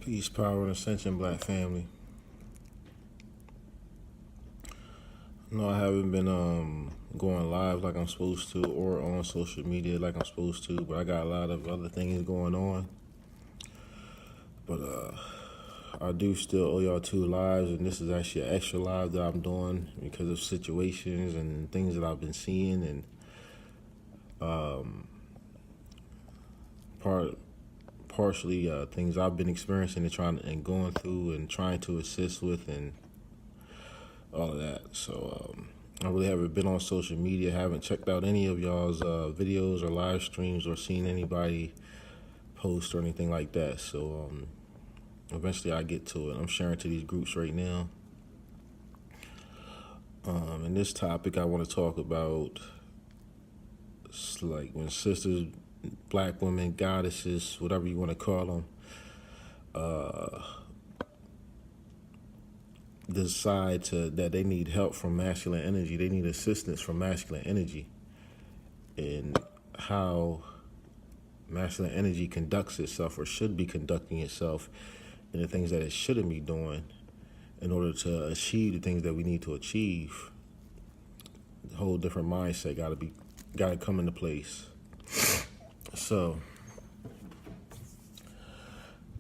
Peace, power, and ascension, Black family. No, I haven't been going live like I'm supposed to, or on social media like I'm supposed to, but I got a lot of other things going on. But I do still owe y'all 2 lives, and this is actually an extra live that I'm doing because of situations and things that I've been seeing, and partially things I've been experiencing and going through and trying to assist with and all of that. So I really haven't been on social media, haven't checked out any of y'all's videos or live streams or seen anybody post or anything like that. So eventually I get to it. I'm sharing to these groups right now. In this topic, I want to talk about like when sisters, Black women, goddesses, whatever you want to call them, decide that they need help from masculine energy. They need assistance from masculine energy, and how masculine energy conducts itself or should be conducting itself in the things that it shouldn't be doing in order to achieve the things that we need to achieve. A whole different mindset got to come into place. So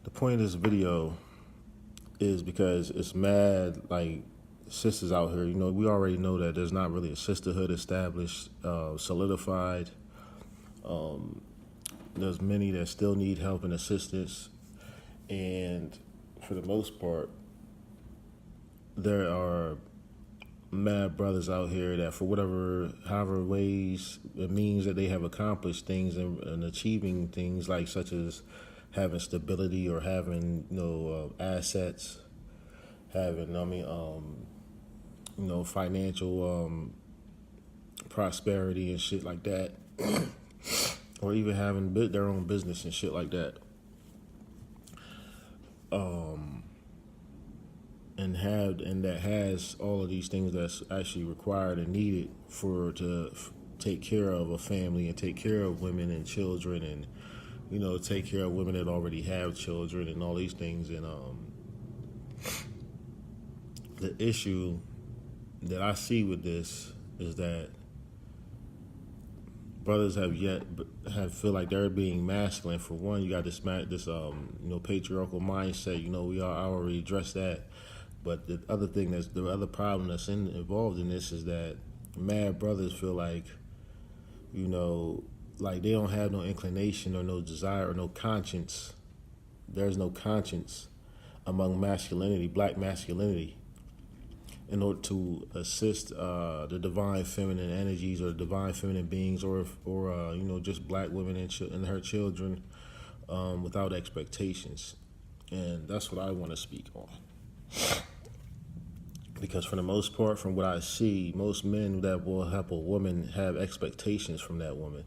the point of this video is because it's mad like sisters out here. We already know that there's not really a sisterhood established, solidified. There's many that still need help and assistance, and for the most part, there are mad brothers out here that for however ways, it means that they have accomplished things and achieving things like such as having stability or having assets, having financial prosperity and shit like that, or even having their own business and shit like that, and that has all of these things that's actually required and needed to take care of a family and take care of women and children, and take care of women that already have children and all these things. And the issue that I see with this is that brothers feel like they're being masculine. For one, you got this patriarchal mindset. I already addressed that. But the other problem that's involved in this is that mad brothers feel like like they don't have no inclination or no desire or no conscience. There's no conscience among masculinity, black masculinity, in order to assist the divine feminine energies or divine feminine beings, or just black women and her children, without expectations. And that's what I want to speak on. Because for the most part, from what I see, most men that will help a woman have expectations from that woman.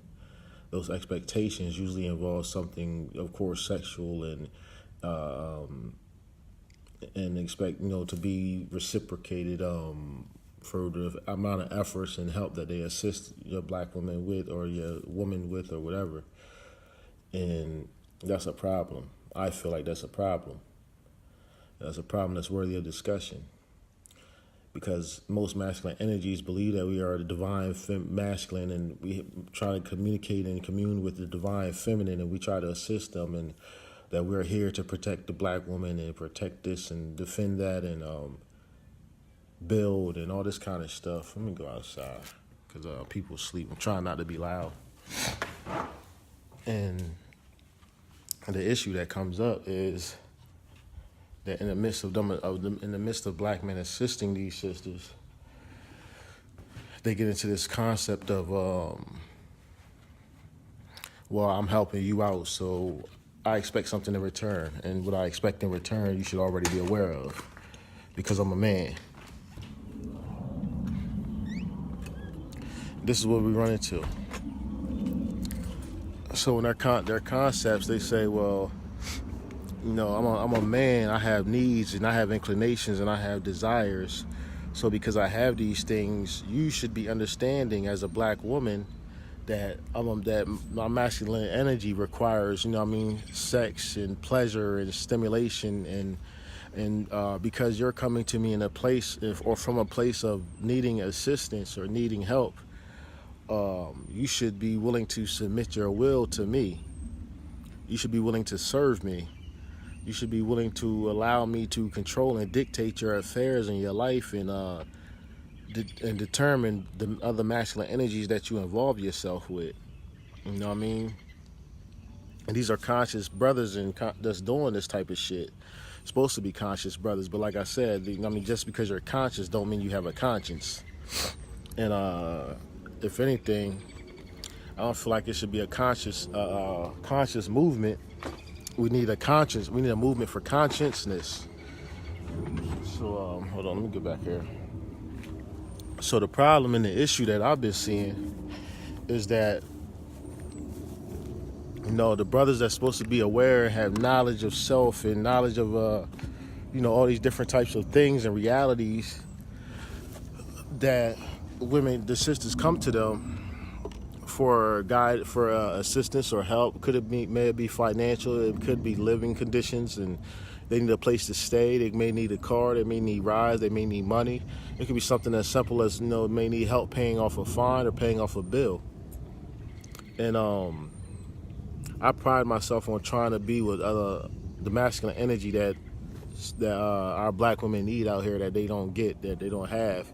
Those expectations usually involve something, of course, sexual, and expect to be reciprocated for the amount of efforts and help that they assist your black woman with, or your woman with, or whatever. And that's a problem. I feel like that's a problem. That's a problem that's worthy of discussion. Because most masculine energies believe that we are the divine masculine, and we try to communicate and commune with the divine feminine, and we try to assist them, and that we're here to protect the black woman and protect this and defend that and build and all this kind of stuff. Let me go outside because people sleep. I'm trying not to be loud. And the issue that comes up is that in the midst of black men assisting these sisters, they get into this concept of, well, I'm helping you out, so I expect something in return. And what I expect in return, you should already be aware of, because I'm a man. This is what we run into. So in their concepts, they say, well, I'm a man, I have needs and I have inclinations and I have desires. So because I have these things, you should be understanding as a black woman that my masculine energy requires, sex and pleasure and stimulation, and because you're coming to me in a place or from a place of needing assistance or needing help, you should be willing to submit your will to me. You should be willing to serve me. You should be willing to allow me to control and dictate your affairs in your life, and determine the other masculine energies that you involve yourself with. You know what I mean? And these are conscious brothers that's doing this type of shit. Supposed to be conscious brothers, but like I said, just because you're conscious don't mean you have a conscience. And if anything, I don't feel like it should be a conscious movement. We need a movement for consciousness. So hold on, let me get back here. So the problem and the issue that I've been seeing is that, the brothers that's supposed to be aware and have knowledge of self and knowledge of, all these different types of things and realities that the sisters come to them for assistance or help. May it be financial, it could be living conditions, and they need a place to stay. They may need a car, they may need rides, they may need money. It could be something as simple as, may need help paying off a fine or paying off a bill. And I pride myself on trying to be with the masculine energy that our black women need out here, that they don't get, that they don't have.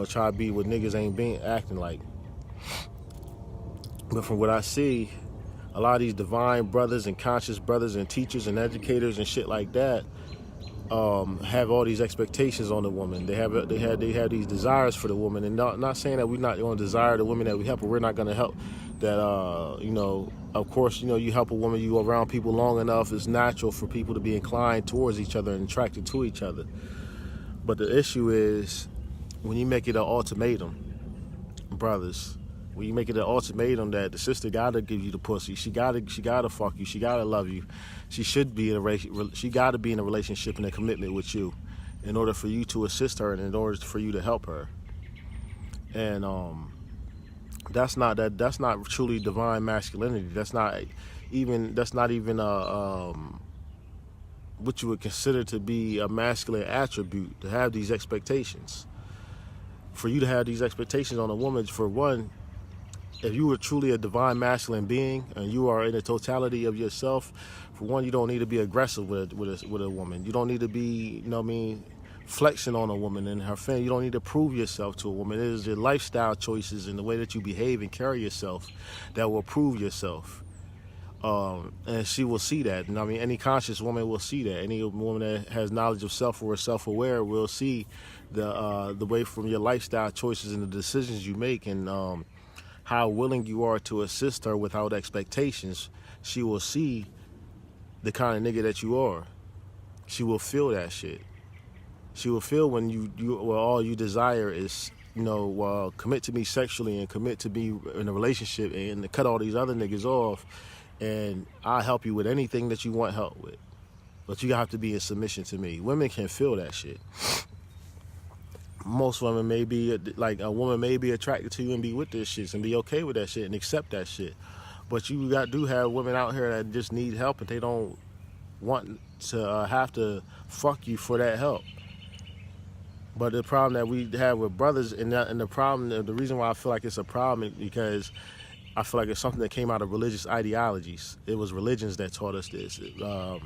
Try to be what niggas ain't acting like. But from what I see, a lot of these divine brothers and conscious brothers and teachers and educators and shit like that have all these expectations on the woman. They have these desires for the woman, and not saying that we're not going to desire the women that we help, but we're not going to help. That of course, you help a woman, you around people long enough, it's natural for people to be inclined towards each other and attracted to each other. But the issue is when you make it an ultimatum, brothers. When you make it an ultimatum that the sister gotta give you the pussy, she gotta fuck you, she gotta love you, she gotta be in a relationship and a commitment with you, in order for you to assist her and in order for you to help her. And that's not truly divine masculinity. That's not even what you would consider to be a masculine attribute, to have these expectations. For you to have these expectations on a woman, for one, if you were truly a divine masculine being and you are in the totality of yourself, for one, you don't need to be aggressive with a woman. You don't need to be, flexing on a woman and her family. You don't need to prove yourself to a woman. It is your lifestyle choices and the way that you behave and carry yourself that will prove yourself. And she will see that. And any conscious woman will see that. Any woman that has knowledge of self or is self-aware will see the way from your lifestyle choices and the decisions you make, and how willing you are to assist her without expectations. She will see the kind of nigga that you are. She will feel that shit. She will feel when all you desire is, commit to me sexually and commit to be in a relationship and to cut all these other niggas off, and I'll help you with anything that you want help with. But you have to be in submission to me. Women can feel that shit. Most women may be, a woman may be attracted to you and be with this shit and be okay with that shit and accept that shit. But you do have women out here that just need help and they don't want to have to fuck you for that help. But the problem that we have with brothers, and the reason why I feel like it's a problem is because I feel like it's something that came out of religious ideologies. It was religions that taught us this. Even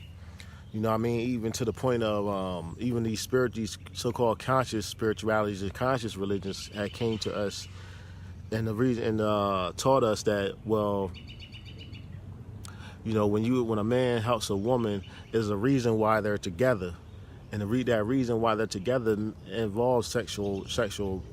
to the point of even these so-called conscious spiritualities and conscious religions had came to us, and taught us that, when a man helps a woman, there's a reason why they're together, and that reason why they're together involves sexual experience,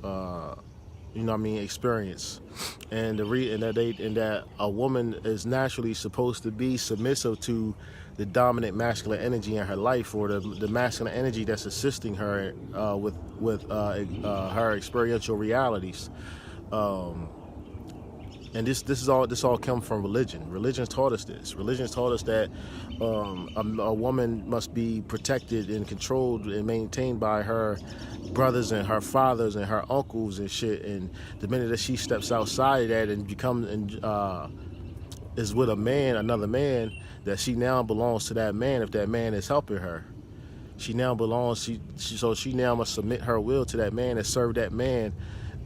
and that a woman is naturally supposed to be submissive to the dominant masculine energy in her life, or the masculine energy that's assisting her with, her experiential realities. And And this all comes from religion. Religion's taught us this. Religion's taught us that a woman must be protected and controlled and maintained by her brothers and her fathers and her uncles and shit. And the minute that she steps outside of that and is with a man, another man, that she now belongs to that man if that man is helping her. She now belongs. She now must submit her will to that man and serve that man.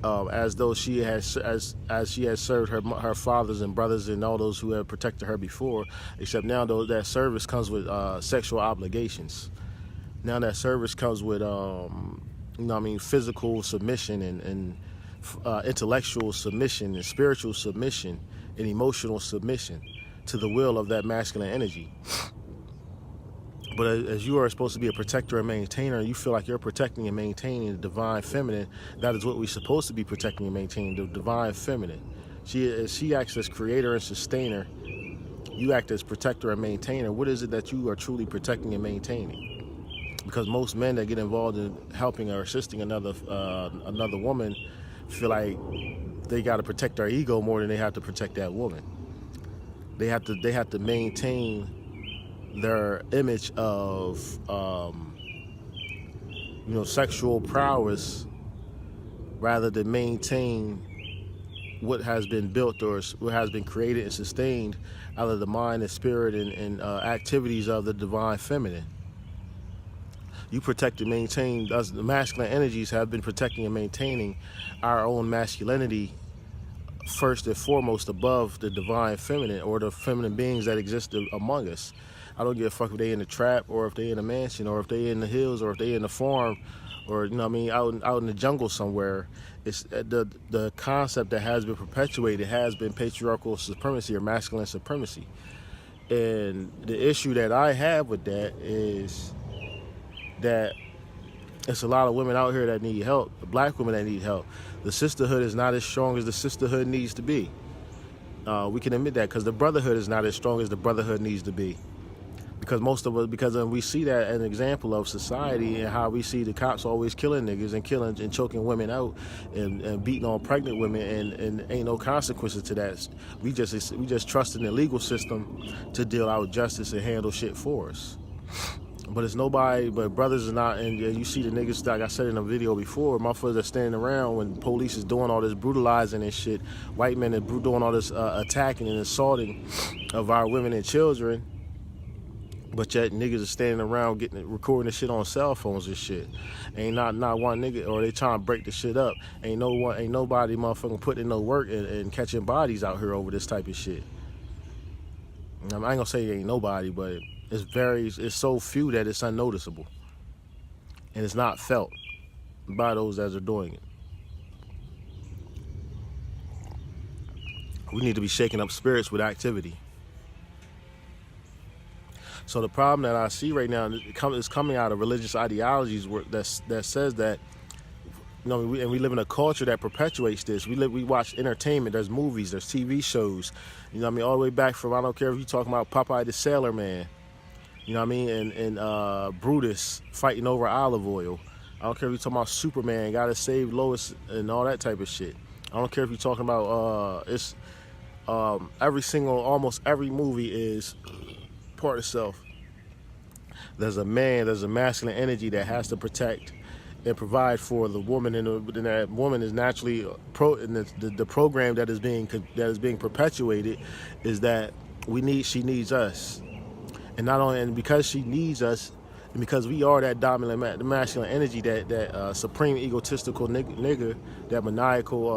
As though she has, as she has served her fathers and brothers and all those who have protected her before, except now though that service comes with sexual obligations. Now that service comes with physical submission and intellectual submission and spiritual submission and emotional submission to the will of that masculine energy. But as you are supposed to be a protector and maintainer, and you feel like you're protecting and maintaining the divine feminine, that is what we're supposed to be protecting and maintaining, the divine feminine. She acts as creator and sustainer. You act as protector and maintainer. What is it that you are truly protecting and maintaining? Because most men that get involved in helping or assisting another woman feel like they got to protect their ego more than they have to protect that woman. They have to maintain their image of sexual prowess rather than maintain what has been built or what has been created and sustained out of the mind and spirit and activities of the divine feminine. You protect and maintain, us the masculine energies have been protecting and maintaining our own masculinity first and foremost above the divine feminine or the feminine beings that exist among us. I don't give a fuck if they in the trap or if they in a mansion or if they in the hills or if they in the farm or out in the jungle somewhere. It's the concept that has been perpetuated has been patriarchal supremacy or masculine supremacy. And the issue that I have with that is that it's a lot of women out here that need help, the black women that need help. The sisterhood is not as strong as the sisterhood needs to be. We can admit that because the brotherhood is not as strong as the brotherhood needs to be. Because we see that as an example of society and how we see the cops always killing niggas and killing and choking women out and beating on pregnant women and ain't no consequences to that. We just trust in the legal system to deal out justice and handle shit for us. But it's nobody, but brothers are not, and you see the niggas, like I said in a video before, motherfuckers are standing around when police is doing all this brutalizing and shit, white men are doing all this attacking and assaulting of our women and children, but yet niggas are standing around recording the shit on cell phones and shit. Ain't not one nigga, or they trying to break the shit up. Ain't nobody motherfucking putting in no work and catching bodies out here over this type of shit. I ain't gonna say ain't nobody, but it's so few that it's unnoticeable. And it's not felt by those that are doing it. We need to be shaking up spirits with activity. So the problem that I see right now is coming out of religious ideologies that says that, we live in a culture that perpetuates this. We watch entertainment. There's movies. There's TV shows. All the way back from, I don't care if you're talking about Popeye the Sailor Man, and Brutus fighting over olive oil. I don't care if you're talking about Superman, gotta save Lois and all that type of shit. I don't care if you're talking about almost every movie is part of self. There's a masculine energy that has to protect and provide for the woman, and that woman is naturally the program that is being perpetuated is that she needs us, and because she needs us, and because we are that dominant masculine energy, that supreme egotistical nigga, that maniacal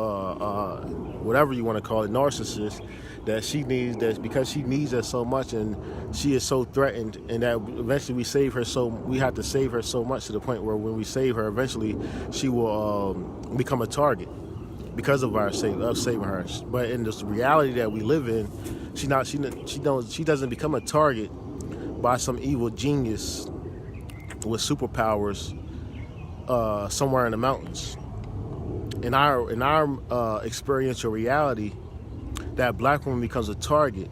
whatever you want to call it, narcissist, that she needs, that because she needs us so much and she is so threatened, and that eventually we have to save her so much to the point where when we save her, eventually she will become a target because of saving her. But in this reality that we live in, she doesn't become a target by some evil genius with superpowers somewhere in the mountains. In our experiential reality, that black woman becomes a target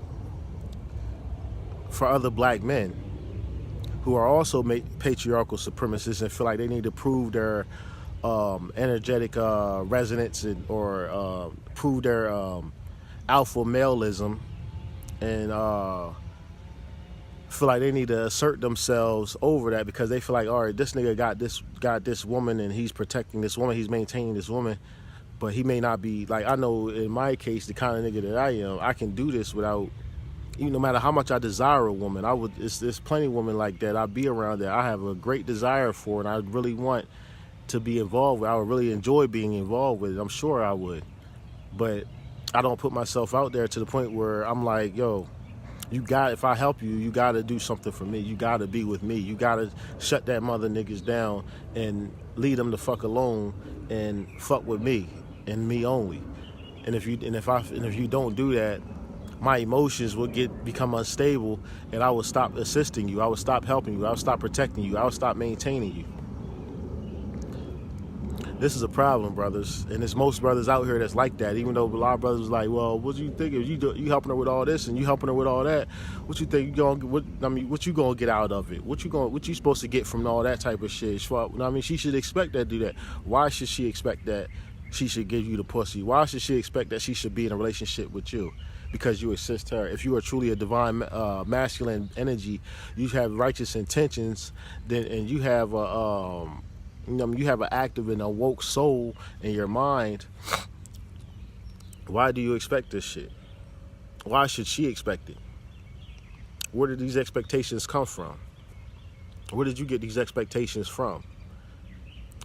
for other black men who are also patriarchal supremacists and feel like they need to prove their energetic resonance or prove their alpha maleism, and feel like they need to assert themselves over that because they feel like, all right, this nigga got this woman and he's protecting this woman, he's maintaining this woman, but he may not be like, I know in my case, the kind of nigga that I am, I can do this without, no matter how much I desire a woman. There's plenty of women like that I be around that I have a great desire for and I really want to be involved with. I would really enjoy being involved with it. I'm sure I would, but I don't put myself out there to the point where I'm like, yo, if I help you, you gotta do something for me. You gotta be with me. You gotta shut that mother niggas down and leave them the fuck alone and fuck with me and me only. And if you don't do that, my emotions will become unstable, and I will stop assisting you. I will stop helping you. I will stop protecting you. I will stop maintaining you. This is a problem, brothers, and there's most brothers out here that's like that. Even though a lot of brothers was like, well, what do you think if you helping her with all this and you helping her with all that? What you think what you gonna get out of it? What you supposed to get from all that type of shit? She should expect that to do that. Why should she expect that she should give you the pussy? Why should she expect that she should be in a relationship with you? Because you assist her. If you are truly a divine masculine energy, you have righteous intentions, and you have you have an active and awoke soul in your mind. Why do you expect this shit? Why should she expect it? Where did these expectations come from? Where did you get these expectations from?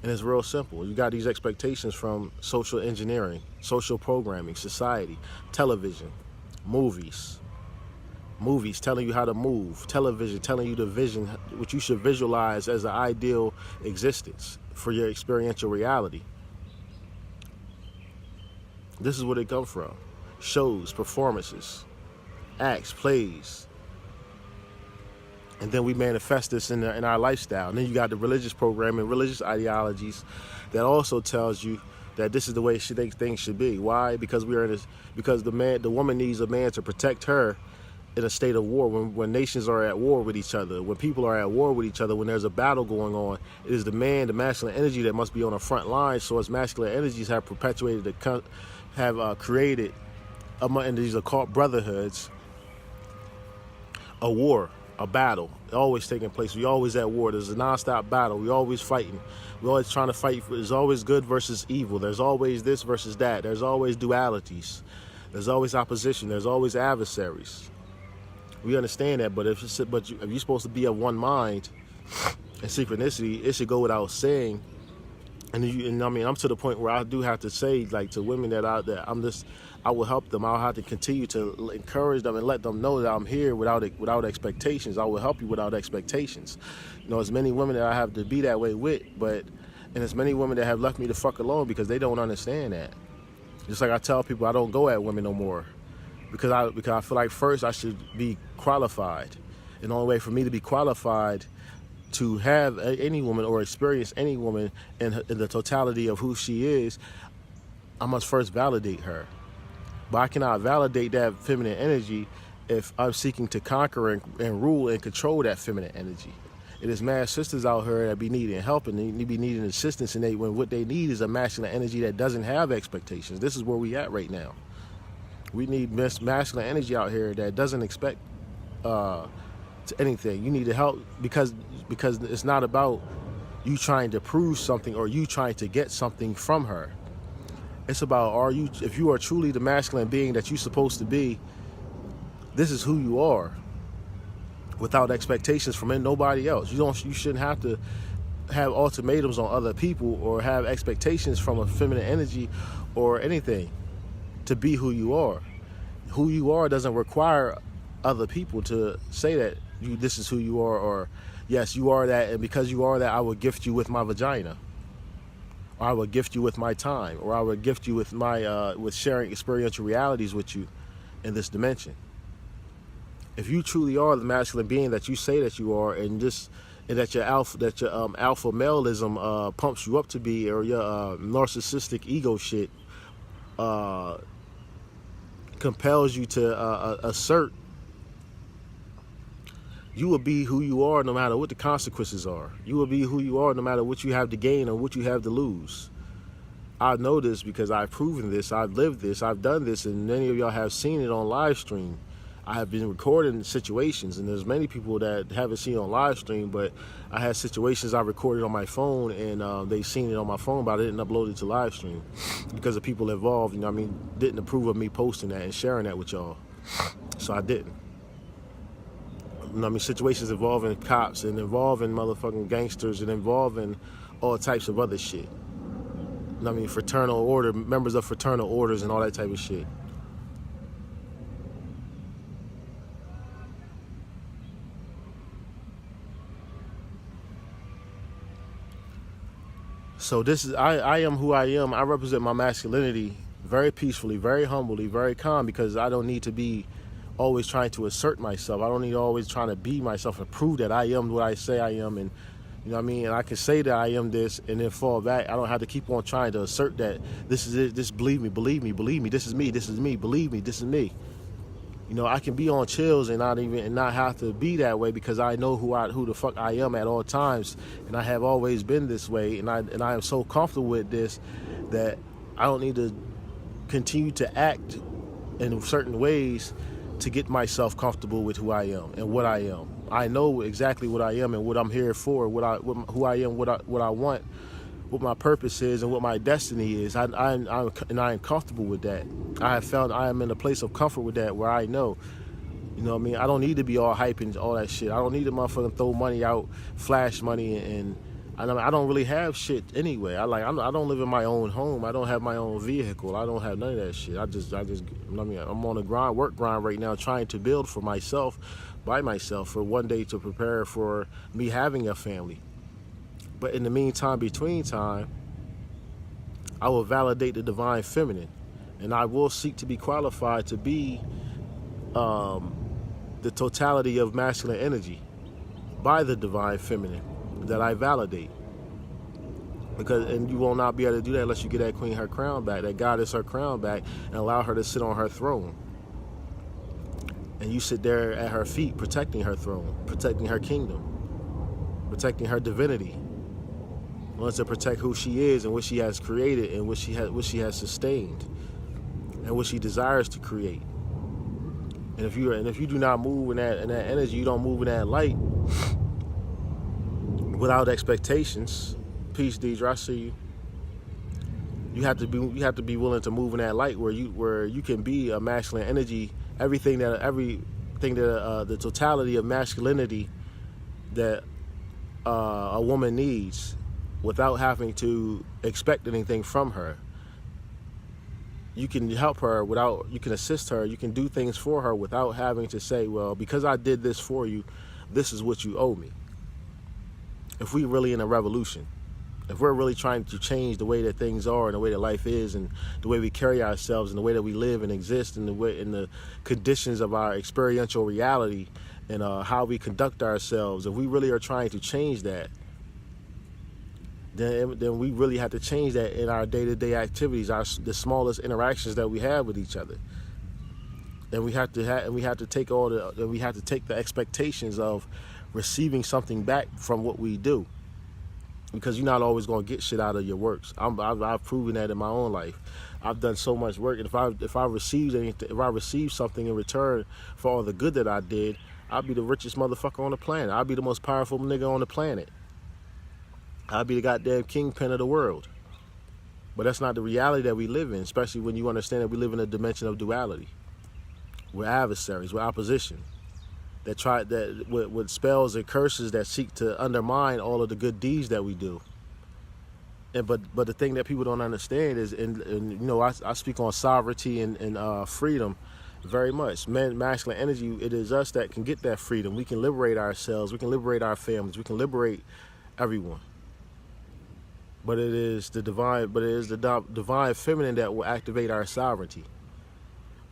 And it's real simple. You got these expectations from social engineering, social programming, society, television, movies telling you how to move, television telling you the vision, what you should visualize as an ideal existence for your experiential reality. This is where they come from. Shows, performances, acts, plays. And then we manifest this in our lifestyle. And then you got the religious programming, religious ideologies that also tells you that this is the way things should be. Why? Because the woman needs a man to protect her in a state of war, when nations are at war with each other, when people are at war with each other, when there's a battle going on, it is the man, the masculine energy that must be on the front line. So as masculine energies have created, and these occult brotherhoods, a war, a battle, always taking place. We always at war. There's a nonstop battle. We always fighting. We're always trying to fight. There's always good versus evil. There's always this versus that. There's always dualities. There's always opposition. There's always adversaries. We understand that, but if you're supposed to be of one mind and synchronicity, it should go without saying. And I'm to the point where I do have to say, like, to women that I will help them. I'll have to continue to encourage them and let them know that I'm here without expectations. I will help you without expectations. As many women that I have to be that way with, and as many women that have left me the fuck alone because they don't understand that. Just like I tell people, I don't go at women no more. Because I feel like first I should be qualified. And the only way for me to be qualified to have any woman or experience any woman in the totality of who she is, I must first validate her. But I cannot validate that feminine energy if I'm seeking to conquer and rule and control that feminine energy. It is mad sisters out here that be needing help and they be needing assistance, and when what they need is a masculine energy that doesn't have expectations. This is where we at right now. We need masculine energy out here that doesn't expect anything. You need to help because it's not about you trying to prove something or you trying to get something from her. It's about if you are truly the masculine being that you're supposed to be, this is who you are, without expectations from nobody else. You shouldn't have to have ultimatums on other people or have expectations from a feminine energy or anything to be who you are. Who you are doesn't require other people to say that this is who you are, or yes, you are that, and because you are that, I will gift you with my vagina, or I will gift you with my time, or I will gift you with my with sharing experiential realities with you in this dimension. If you truly are the masculine being that you say that you are, and that your alpha maleism pumps you up to be, or your narcissistic ego shit compels you to assert, you will be who you are no matter what the consequences are. You will be who you are no matter what you have to gain or what you have to lose. I know this because I've proven this, I've lived this, I've done this, and many of y'all have seen it on live stream. I have been recording situations, and there's many people that haven't seen it on live stream, but I had situations I recorded on my phone, and they seen it on my phone, but I didn't upload it to live stream because the people involved, didn't approve of me posting that and sharing that with y'all. So I didn't. Situations involving cops and involving motherfucking gangsters and involving all types of other shit. Fraternal order, members of fraternal orders and all that type of shit. So this is, I am who I am. I represent my masculinity very peacefully, very humbly, very calm, because I don't need to be always trying to assert myself. I don't need to always trying to be myself and prove that I am what I say I am. And and I can say that I am this and then fall back. I don't have to keep on trying to assert that this is it, this, believe me, this is me, believe me, this is me. I can be on chills and not have to be that way, because I know who the fuck I am at all times, and I have always been this way, and I am so comfortable with this that I don't need to continue to act in certain ways to get myself comfortable with who I am and what I am. I know exactly what I am and what I'm here for, who I am, what I want, what my purpose is, and what my destiny is. I am comfortable with that. I have found I am in a place of comfort with that, where I know, I don't need to be all hype and all that shit. I don't need to motherfucking throw money out, flash money, and I don't really have shit anyway. I don't live in my own home. I don't have my own vehicle. I don't have none of that shit. I'm on a work grind right now, trying to build for myself, by myself, for one day to prepare for me having a family. But in the meantime, between time, I will validate the divine feminine, and I will seek to be qualified to be the totality of masculine energy by the divine feminine that I validate. And you will not be able to do that unless you get that queen her crown back, that goddess her crown back, and allow her to sit on her throne. And you sit there at her feet, protecting her throne, protecting her kingdom, protecting her divinity. Wants to protect who she is and what she has created and what she has sustained and what she desires to create. And if you do not move in that energy, you don't move in that light without expectations. Peace, Deidre, I see you. You have to be willing to move in that light where you can be a masculine energy, everything that the totality of masculinity that a woman needs, without having to expect anything from her. You can help her you can assist her, you can do things for her without having to say, well, because I did this for you, this is what you owe me. If we're really in a revolution, if we're really trying to change the way that things are and the way that life is and the way we carry ourselves and the way that we live and exist and the conditions of our experiential reality and how we conduct ourselves, if we really are trying to change that, then we really have to change that in our day-to-day activities, the smallest interactions that we have with each other. And we have to take the expectations of receiving something back from what we do, because you're not always going to get shit out of your works. I've proven that in my own life. I've done so much work, and if I receive something in return for all the good that I did, I'll be the richest motherfucker on the planet. I'll be the most powerful nigga on the planet. I'll be the goddamn kingpin of the world. But that's not the reality that we live in, especially when you understand that we live in a dimension of duality. We're adversaries, we're opposition, with spells and curses that seek to undermine all of the good deeds that we do. But the thing that people don't understand is, I speak on sovereignty and freedom very much. Masculine energy, it is us that can get that freedom. We can liberate ourselves, we can liberate our families, we can liberate everyone. But it is the divine feminine that will activate our sovereignty.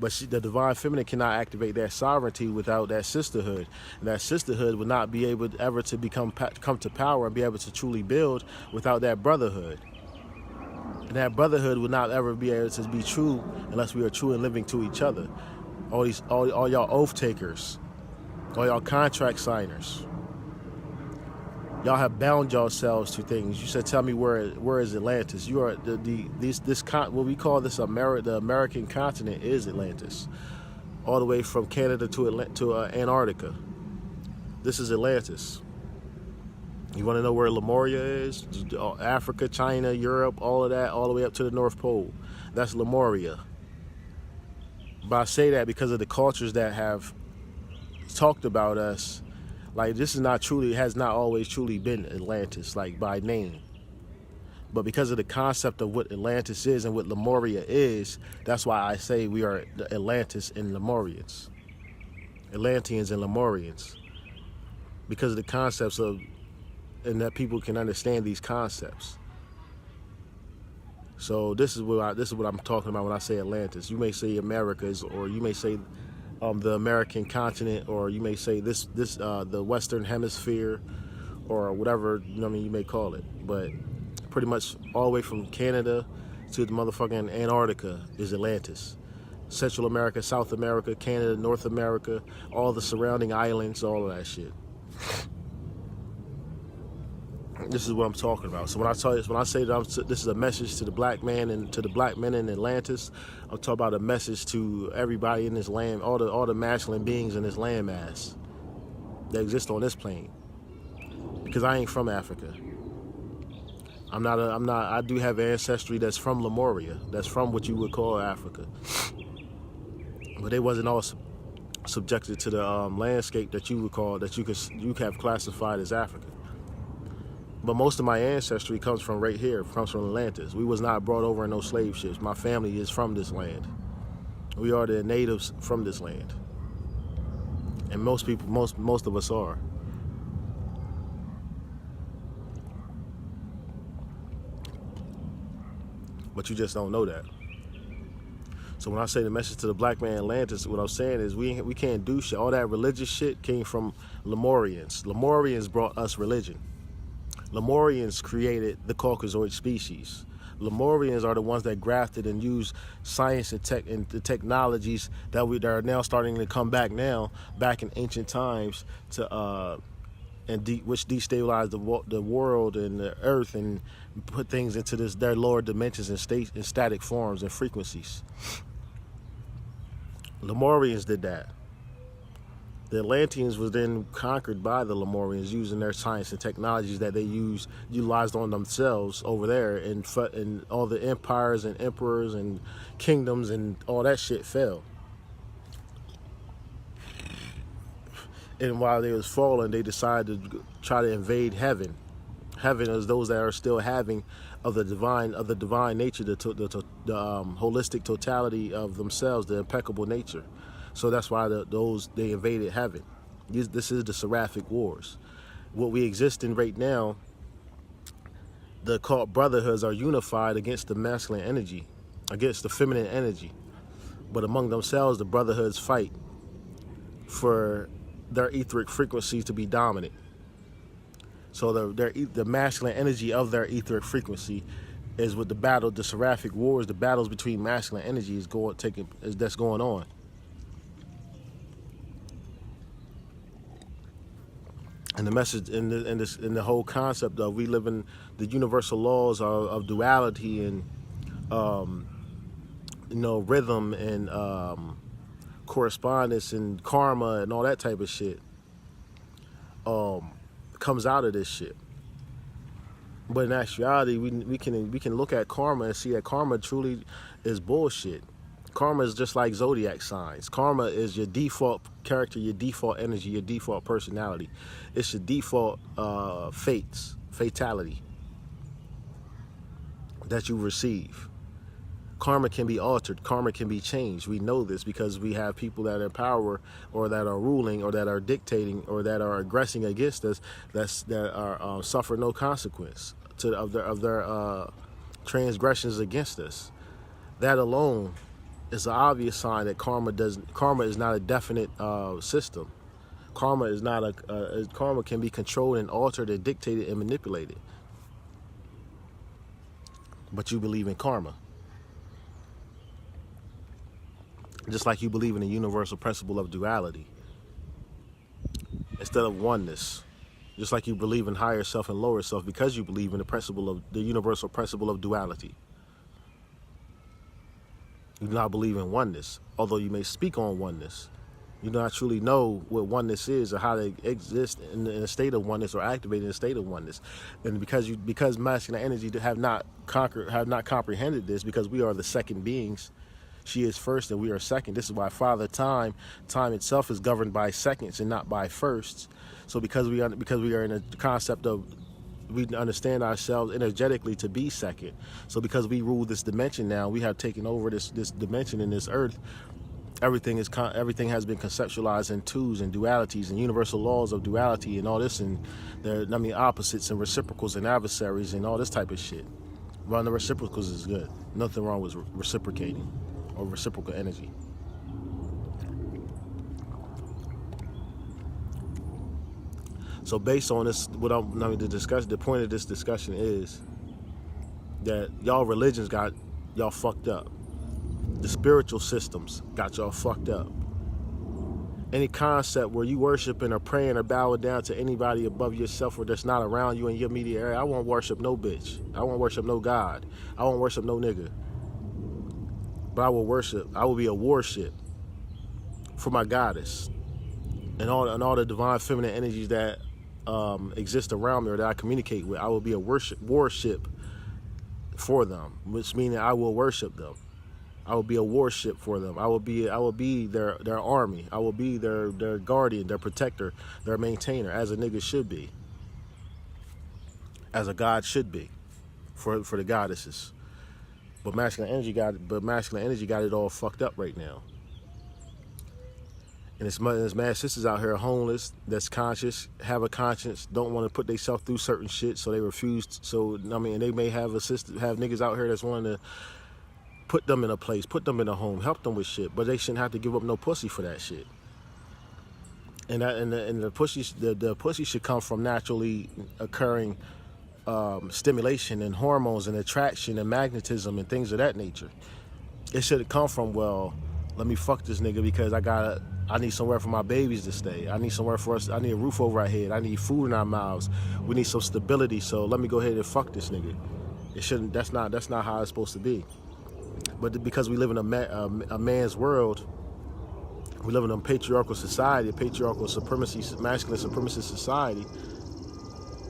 But the divine feminine cannot activate that sovereignty without that sisterhood. And that sisterhood would not be able ever to come to power and be able to truly build without that brotherhood. And that brotherhood would not ever be able to be true unless we are true and living to each other. All y'all oath takers, all y'all contract signers, Y'all have bound yourselves to things. You said, "Tell me where is Atlantis?" You are what we call this the American continent is Atlantis, all the way from Canada to Antarctica. This is Atlantis. You want to know where Lemuria is? Africa, China, Europe, all of that, all the way up to the North Pole. That's Lemuria. But I say that because of the cultures that have talked about us. Like, this is not truly, has not always truly been Atlantis, like by name. But because of the concept of what Atlantis is and what Lemuria is, that's why I say we are the Atlantis and Lemurians. Atlanteans and Lemurians. Because of the concepts of, and that people can understand these concepts. So this is what I'm talking about when I say Atlantis. You may say Americas, or you may say the American continent, or you may say the Western Hemisphere, or whatever you may call it. But pretty much all the way from Canada to the motherfucking Antarctica is Atlantis. Central America, South America, Canada, North America, all the surrounding islands, all of that shit. This is what I'm talking about. So when I say that this is a message to the black man and to the black men in Atlantis, I'm talking about a message to everybody in this land, all the masculine beings in this landmass that exist on this plane. Because I ain't from Africa. I do have ancestry that's from Lemuria, that's from what you would call Africa. But they wasn't all subjected to the landscape that you have classified as Africa. But most of my ancestry comes from right here, comes from Atlantis. We was not brought over in no slave ships. My family is from this land. We are the natives from this land. And most of us are. But you just don't know that. So when I say the message to the black man in Atlantis, what I'm saying is we can't do shit. All that religious shit came from Lemurians. Lemurians brought us religion. Lemurians created the Caucasoid species. Lemurians are the ones that grafted and used science and the technologies that are now starting to come back back in ancient times which destabilized the world and the earth and put things into their lower dimensions and static forms and frequencies. Lemurians did that. The Atlanteans was then conquered by the Lemurians using their science and technologies that they utilized on themselves over there, and all the empires and emperors and kingdoms and all that shit fell. And while they was falling, they decided to try to invade heaven. Heaven is those that are still having of the divine nature, the holistic totality of themselves, the impeccable nature. So that's why they invaded heaven. This is the Seraphic Wars. What we exist in right now, the cult brotherhoods are unified against the masculine energy, against the feminine energy. But among themselves, the brotherhoods fight for their etheric frequencies to be dominant. So the masculine energy of their etheric frequency is what the Seraphic Wars, the battles between masculine energy that's going on. And the message in the whole concept of we live in the universal laws of duality and rhythm and correspondence and karma and all that type of shit comes out of this shit. But in actuality, we can look at karma and see that karma truly is bullshit. Karma is just like zodiac signs. Karma is your default character, your default energy, your default personality. It's your default fatality that you receive. Karma can be altered. Karma can be changed. We know this because we have people that are in power or that are ruling or that are dictating or that are aggressing against us that are suffer no consequence of their transgressions against us. That alone is an obvious sign that karma is not a definite system. Karma can be controlled and altered and dictated and manipulated. But you believe in karma. Just like you believe in the universal principle of duality instead of oneness. Just like you believe in higher self and lower self because you believe in the universal principle of duality. You do not believe in oneness, although you may speak on oneness. You do not truly know what oneness is or how to exist in a state of oneness or activate in a state of oneness. And because masculine energy have not comprehended this, because we are the second beings, she is first and we are second. This is why Father Time itself is governed by seconds and not by firsts. So because we are in a concept of, we understand ourselves energetically to be second. So because we rule this dimension now, we have taken over this dimension in this earth. Everything has been conceptualized in twos and dualities and universal laws of duality and all this, and opposites and reciprocals and adversaries and all this type of shit. Well, the reciprocals is good. Nothing wrong with reciprocating or reciprocal energy. So based on this, the point of this discussion is that y'all religions got y'all fucked up. The spiritual systems got y'all fucked up. Any concept where you worshiping or praying or bowing down to anybody above yourself or that's not around you in your immediate area, I won't worship no bitch. I won't worship no God. I won't worship no nigga. But I will be a worship for my goddess and all the divine feminine energies that exist around me or that I communicate with. I will be a worship for them, which means I will worship them. I will be a warship for them. I will be their army. I will be their guardian, their protector, their maintainer, as a nigga should be, as a god should be, for the goddesses. But masculine energy got it all fucked up right now. And there's mad sisters out here homeless, that's conscious, have a conscience, don't want to put themselves through certain shit, so they refuse. So they may have niggas out here that's wanting to put them in a place, put them in a home, help them with shit, but they shouldn't have to give up no pussy for that shit. And the pussy should come from naturally occurring stimulation and hormones and attraction and magnetism and things of that nature. It should come from, well, let me fuck this nigga because I need somewhere for my babies to stay. I need somewhere for us. I need a roof over our head. I need food in our mouths. We need some stability. So let me go ahead and fuck this nigga. It shouldn't. That's not how it's supposed to be. But because we live in a man's world, we live in a patriarchal society, a patriarchal masculine supremacist society.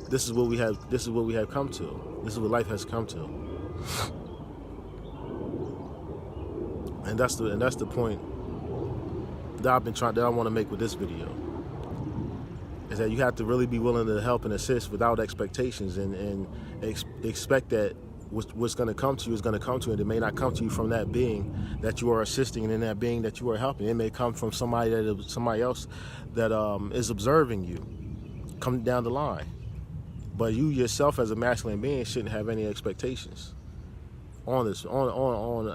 This is what we have. This is what we have come to. This is what life has come to. And that's the point that I want to make with this video, is that you have to really be willing to help and assist without expectations and expect that what's going to come to you is going to come to you, and it may not come to you from that being that you are assisting and in that being that you are helping. It may come from somebody else that is observing you come down the line. But you yourself as a masculine being shouldn't have any expectations on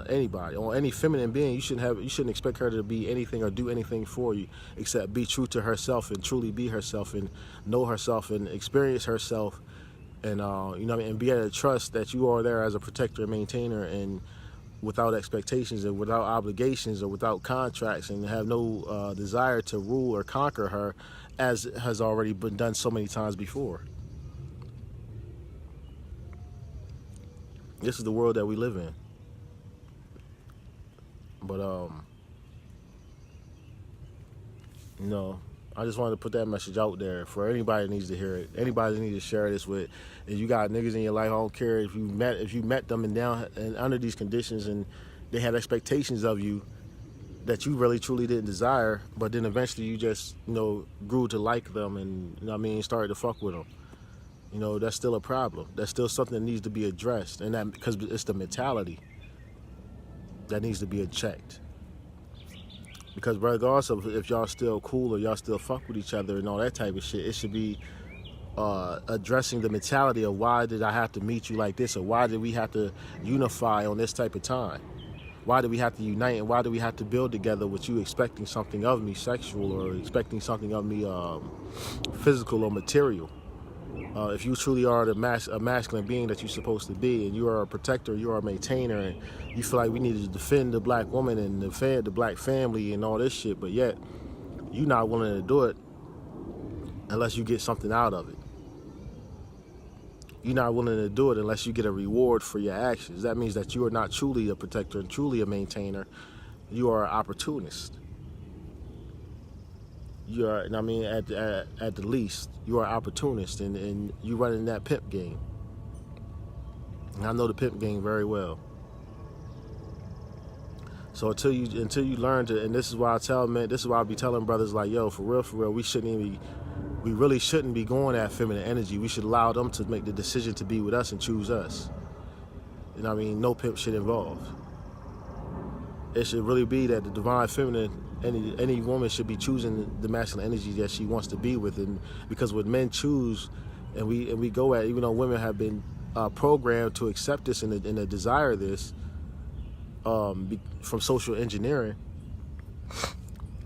anybody, on any feminine being. You shouldn't expect her to be anything or do anything for you except be true to herself and truly be herself and know herself and experience herself, and and be able to trust that you are there as a protector and maintainer, and without expectations and without obligations or without contracts, and have no desire to rule or conquer her, as has already been done so many times before. This is the world that we live in. But I just wanted to put that message out there for anybody that needs to hear it. Anybody that needs to share this with. If you got niggas in your life, I don't care if you met them and under these conditions, and they had expectations of you that you really truly didn't desire, but then eventually you just grew to like them and started to fuck with them. That's still a problem. That's still something that needs to be addressed, and that because it's the mentality that needs to be checked. Because regardless of if y'all still cool or y'all still fuck with each other and all that type of shit, it should be addressing the mentality of, why did I have to meet you like this, or why did we have to unify on this type of time? Why do we have to unite, and why do we have to build together with you expecting something of me sexual, or expecting something of me physical or material? If you truly are a masculine being that you're supposed to be, and you are a protector, you are a maintainer, and you feel like we need to defend the black woman and defend the black family and all this shit, but yet you're not willing to do it unless you get something out of it. you're not willing to do it unless you get a reward for your actions. That means that you are not truly a protector and truly a maintainer. You are an opportunist. You are, I mean, at the least, you are an opportunist, and you running that pimp game. And I know the pimp game very well. So until you learn to, and this is why I tell men, this is why I be telling brothers like, yo, for real, we really shouldn't be going at feminine energy. We should allow them to make the decision to be with us and choose us. And I mean, no pimp shit involved. It should really be that the divine feminine, any woman should be choosing the masculine energy that she wants to be with. And because when men choose, and we go at, even though women have been programmed to accept this and to desire this from social engineering,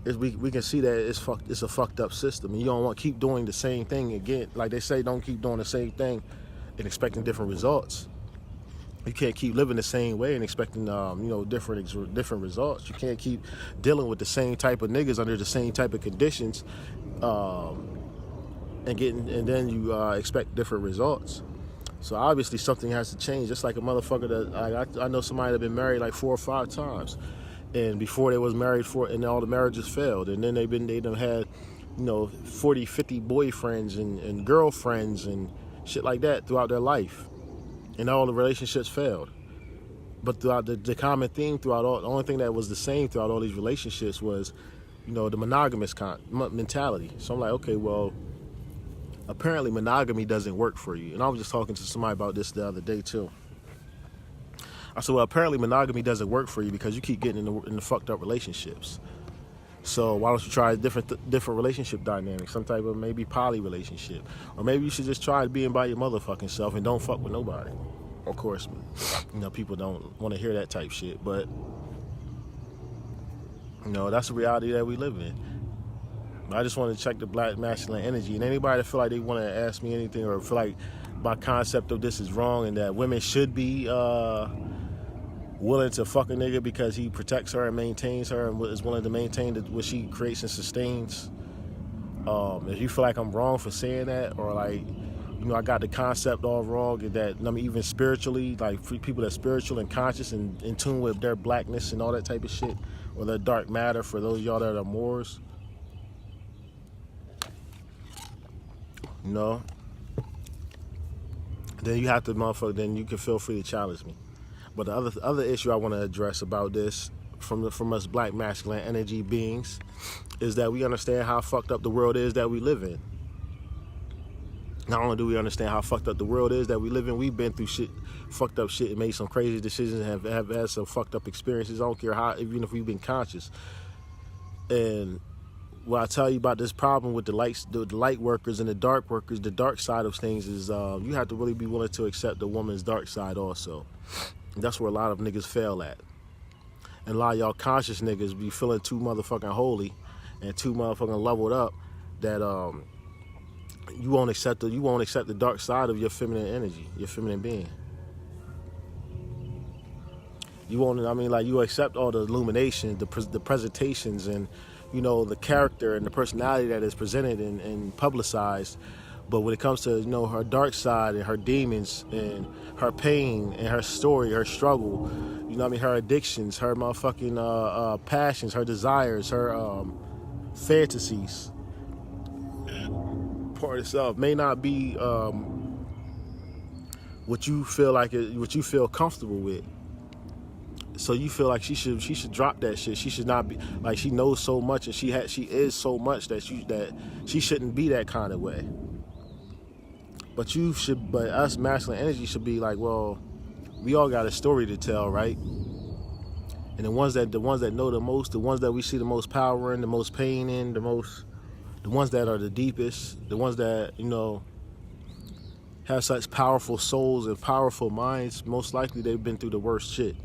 we can see that it's a fucked up system. And you don't want to keep doing the same thing again. Like they say, don't keep doing the same thing and expecting different results. You can't keep living the same way and expecting, different results. You can't keep dealing with the same type of niggas under the same type of conditions, and then you expect different results. So obviously something has to change. Just like a motherfucker that I know somebody that been married like 4 or 5 times, and before they was married and all the marriages failed, and then they done had 40, 50 boyfriends and girlfriends and shit like that throughout their life. And all the relationships failed. But throughout the common theme the only thing that was the same throughout all these relationships was, the monogamous mentality. So I'm like, okay, well, apparently monogamy doesn't work for you. And I was just talking to somebody about this the other day too. I said, well, apparently monogamy doesn't work for you because you keep getting in the fucked up relationships. So why don't you try different relationship dynamics, some type of maybe poly relationship, or maybe you should just try being by your motherfucking self and don't fuck with nobody. Of course, people don't want to hear that type shit, but that's the reality that we live in. I just want to check the black masculine energy, and anybody that feel like they want to ask me anything or feel like my concept of this is wrong and that women should be willing to fuck a nigga because he protects her and maintains her and is willing to maintain what she creates and sustains. If you feel like I'm wrong for saying that, or like, I got the concept all wrong, and that, even spiritually, like for people that's spiritual and conscious and in tune with their blackness and all that type of shit, or their dark matter, for those of y'all that are Moors, then you have to then you can feel free to challenge me. But the other issue I want to address about this from us black masculine energy beings is that we understand how fucked up the world is that we live in. Not only do we understand how fucked up the world is that we live in, we've been through fucked up shit and made some crazy decisions and have had some fucked up experiences. I don't care how, even if we've been conscious. And what I tell you about this problem with the light workers and the dark workers, the dark side of things is you have to really be willing to accept the woman's dark side also. That's where a lot of niggas fail at. And a lot of y'all conscious niggas be feeling too motherfucking holy and too motherfucking leveled up that you won't accept the dark side of your feminine energy, your feminine being. You won't, you accept all the illumination, the presentations, and the character and the personality that is presented and publicized. But when it comes to, her dark side and her demons and her pain and her story, her struggle, her addictions, her motherfucking passions, her desires, her fantasies, part of itself may not be what you feel comfortable with. So you feel like she should drop that shit. She should not be, like, she knows so much and she is so much that she shouldn't be that kind of way. But us masculine energy should be like, well, we all got a story to tell, right? And the ones that know the most, the ones that we see the most power in, the most pain in, the ones that are the deepest, the ones that, have such powerful souls and powerful minds, most likely they've been through the worst shit.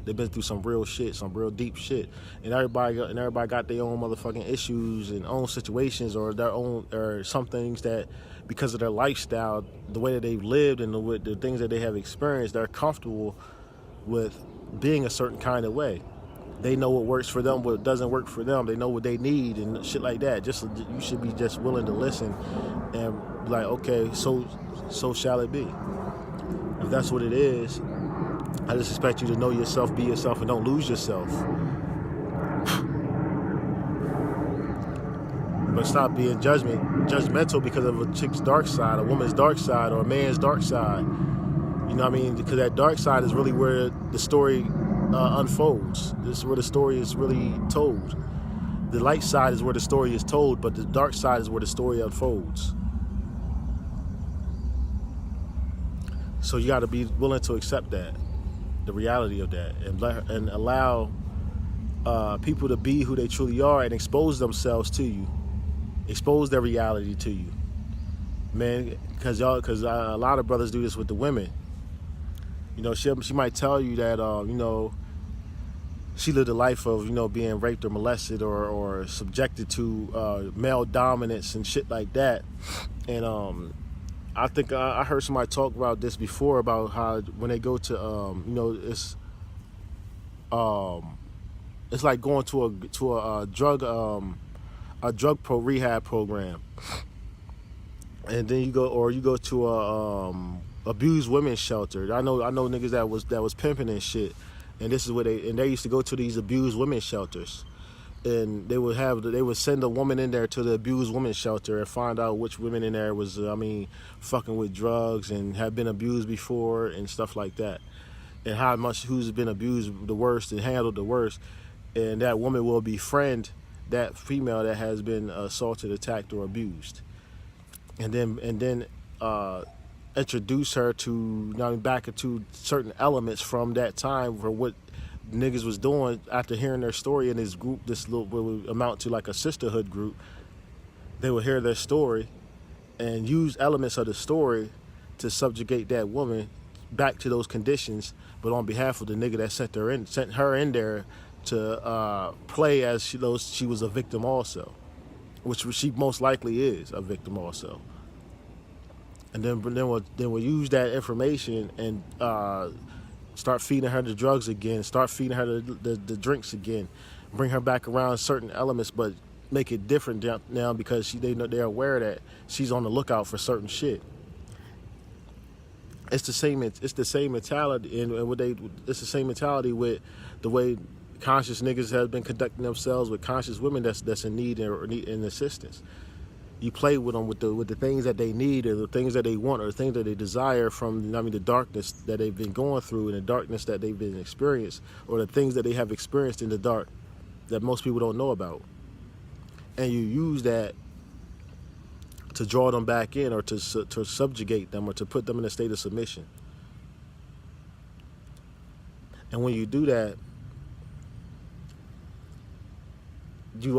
They've been through some real shit, some real deep shit. And everybody got their own motherfucking issues and own situations or some things that, because of their lifestyle, the way that they've lived and the things that they have experienced, they're comfortable with being a certain kind of way. They know what works for them, what doesn't work for them. They know what they need and shit like that. Just you should be just willing to listen and be like, okay, so shall it be. If that's what it is, I just expect you to know yourself, be yourself, and don't lose yourself. But stop being judgmental because of a chick's dark side, a woman's dark side, or a man's dark side. You know what I mean? Because that dark side is really where the story unfolds. This is where the story is really told. The light side is where the story is told, but the dark side is where the story unfolds. So you got to be willing to accept that, the reality of that, and allow people to be who they truly are and expose themselves to you, expose their reality to you, man. Because a lot of brothers do this with the women. You know, she might tell you that, you know, she lived a life of, you know, being raped or molested or subjected to male dominance and shit like that. And I think I heard somebody talk about this before, about how when they go to, you know, it's like going to a drug rehab program, and then you go to a abused women's shelter. I know niggas that was pimping and shit, and this is where they used to go to these abused women's shelters, and they would send a woman in there to the abused women's shelter and find out which women in there was fucking with drugs and had been abused before and stuff like that, and how much who's been abused the worst and handled the worst, and that woman will befriend that female that has been assaulted, attacked, or abused, and then introduce her to back into certain elements from that time for what niggas was doing after hearing their story in this group, this little what would amount to like a sisterhood group. They would hear their story and use elements of the story to subjugate that woman back to those conditions, but on behalf of the nigga that sent her in there to play as she was a victim also, which she most likely is a victim also. And then we'll use that information and start feeding her the drugs again, start feeding her the drinks again, bring her back around certain elements, but make it different now because they're aware that she's on the lookout for certain shit. It's the same mentality, and it's the same mentality with the way conscious niggas have been conducting themselves with conscious women that's in need and assistance. You play with them with the things that they need, or the things that they want, or the things that they desire from the darkness that they've been going through and the darkness that they've been experienced, or the things that they have experienced in the dark that most people don't know about. And you use that to draw them back in, or to subjugate them, or to put them in a state of submission. And when you do that, you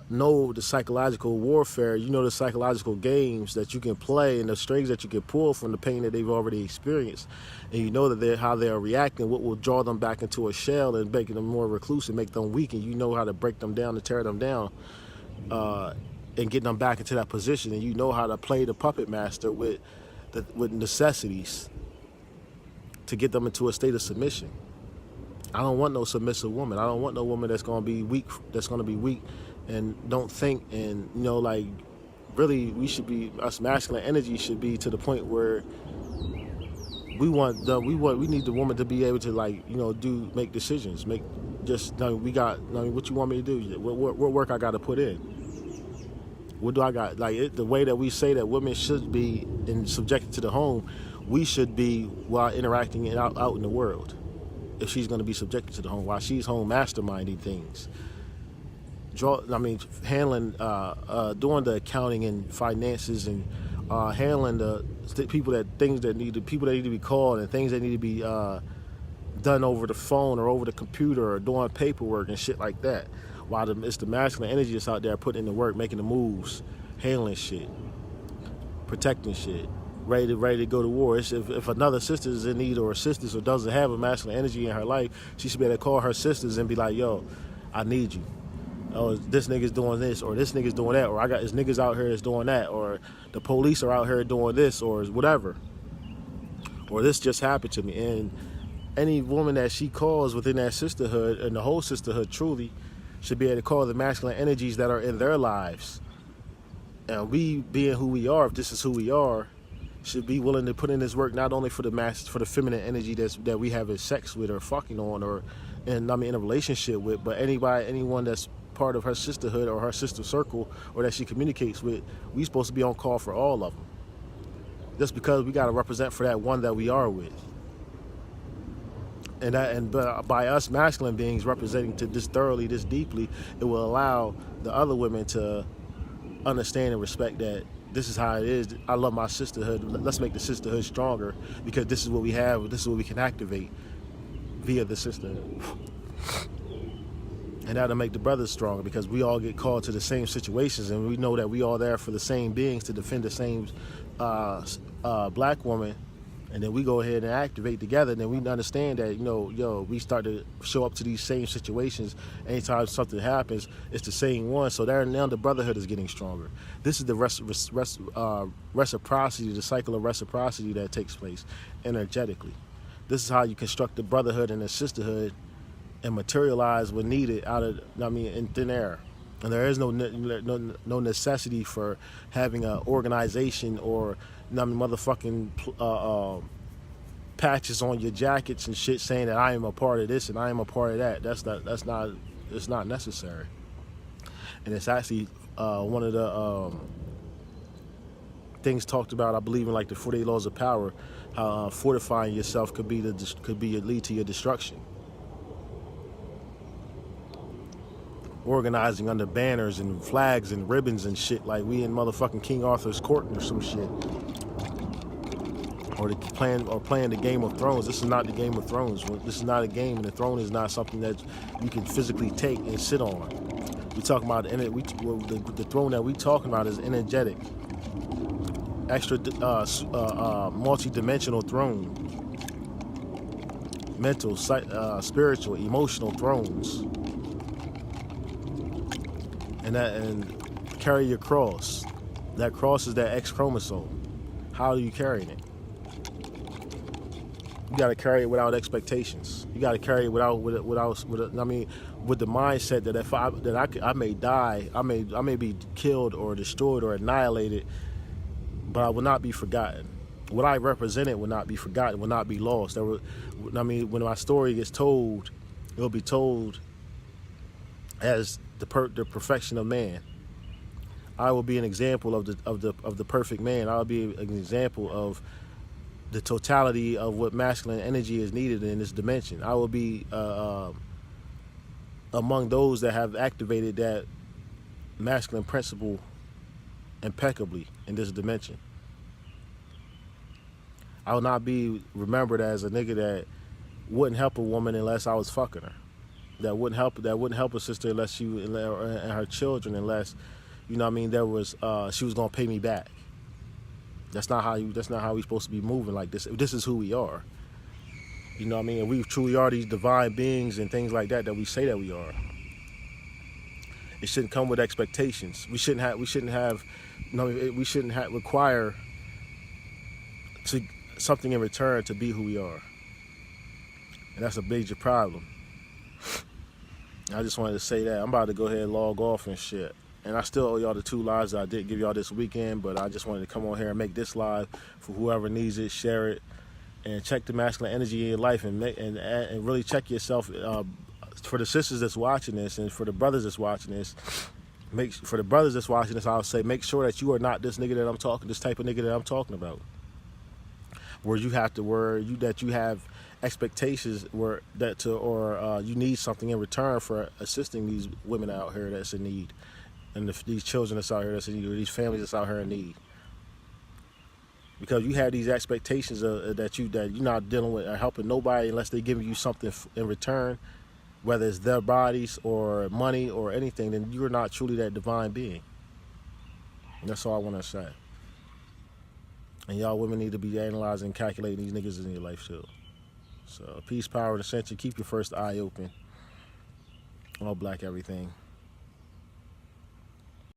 know the psychological warfare, you know the psychological games that you can play and the strings that you can pull from the pain that they've already experienced. And you know that how they're reacting, what will draw them back into a shell and make them more reclusive, make them weak, and you know how to break them down and tear them down and get them back into that position. And you know how to play the puppet master with necessities to get them into a state of submission. I don't want no submissive woman. I don't want no woman that's going to be weak, and don't think, and really we us masculine energy should be to the point where we need the woman to be able to make decisions, what you want me to do, what work I got to put in, what do I got, the way that we say that women should be subjected to the home, we should be while interacting out in the world. If she's going to be subjected to the home, while she's home masterminding things, handling, doing the accounting and finances, and handling the people that need to be called, and things that need to be done over the phone or over the computer, or doing paperwork and shit like that. While it's the masculine energy that's out there putting in the work, making the moves, handling shit, protecting shit. Ready to go to war. If another sister is in need, or sisters, or doesn't have a masculine energy in her life, she should be able to call her sisters and be like, yo, I need you. Oh, this nigga's doing this, or this nigga's doing that, or I got this niggas out here that's doing that, or the police are out here doing this, or whatever. Or this just happened to me. And any woman that she calls within that sisterhood, and the whole sisterhood truly, should be able to call the masculine energies that are in their lives. And we, being who we are, if this is who we are, should be willing to put in this work, not only for the feminine energy that we have sex with or fucking on or in a relationship with, but anyone that's part of her sisterhood or her sister circle or that she communicates with. We supposed to be on call for all of them. Just because we got to represent for that one that we are with. And by us masculine beings representing to this thoroughly, this deeply, it will allow the other women to understand and respect that this is how it is. I love my sisterhood. Let's make the sisterhood stronger because this is what we have. This is what we can activate via the sisterhood. And that'll make the brothers stronger because we all get called to the same situations and we know that we all there for the same beings to defend the same black woman. And then we go ahead and activate together, and then we understand that, we start to show up to these same situations. Anytime something happens, it's the same one. So now the brotherhood is getting stronger. This is the reciprocity, the cycle of reciprocity that takes place energetically. This is how you construct the brotherhood and the sisterhood and materialize when needed in thin air. And there is no necessity for having an organization or motherfucking patches on your jackets and shit saying that I am a part of this and I am a part of that. It's not necessary. And it's actually one of the things talked about, I believe, in like the 48 laws of power, how fortifying yourself could lead to your destruction. Organizing under banners and flags and ribbons and shit like we in motherfucking King Arthur's court or some shit. Or playing the Game of Thrones. This is not the Game of Thrones. This is not a game, and the throne is not something that you can physically take and sit on. We talking about the throne that we talking about is energetic, extra multi-dimensional throne, mental, spiritual, emotional thrones. And carry your cross. That cross is that X chromosome. How are you carrying it? You got to carry it without expectations. You got to carry it with the mindset that if I may die, I may be killed or destroyed or annihilated, but I will not be forgotten. What I represented will not be forgotten, will not be lost. When my story gets told, it will be told as the perfection of man. I will be an example of the perfect man. I will be an example of the totality of what masculine energy is needed in this dimension. I will be among those that have activated that masculine principle impeccably in this dimension. I will not be remembered as a nigga that wouldn't help a woman unless I was fucking her. That wouldn't help a sister unless she and her children, unless there was she was gonna pay me back. That's not how we supposed to be moving like this. This is who we are. And we truly are these divine beings and things like that we say that we are. It shouldn't come with expectations. We shouldn't require something in return to be who we are. And that's a major problem. I just wanted to say that. I'm about to go ahead and log off and shit. And I still owe y'all the 2 lives that I did give y'all this weekend, but I just wanted to come on here and make this live for whoever needs it, share it, and check the masculine energy in your life and really check yourself. For the sisters that's watching this and for the brothers that's watching this, I'll say make sure that you are not this type of nigga that I'm talking about. Where you have expectations you need something in return for assisting these women out here that's in need, and these children that's out here that's in need, or these families that's out here in need. Because you have these expectations that you're not dealing with or helping nobody unless they're giving you something in return, whether it's their bodies or money or anything, then you're not truly that divine being. And that's all I want to say. And y'all women need to be analyzing and calculating these niggas in your life too. So peace, power, and ascension. Keep your first eye open. All black everything.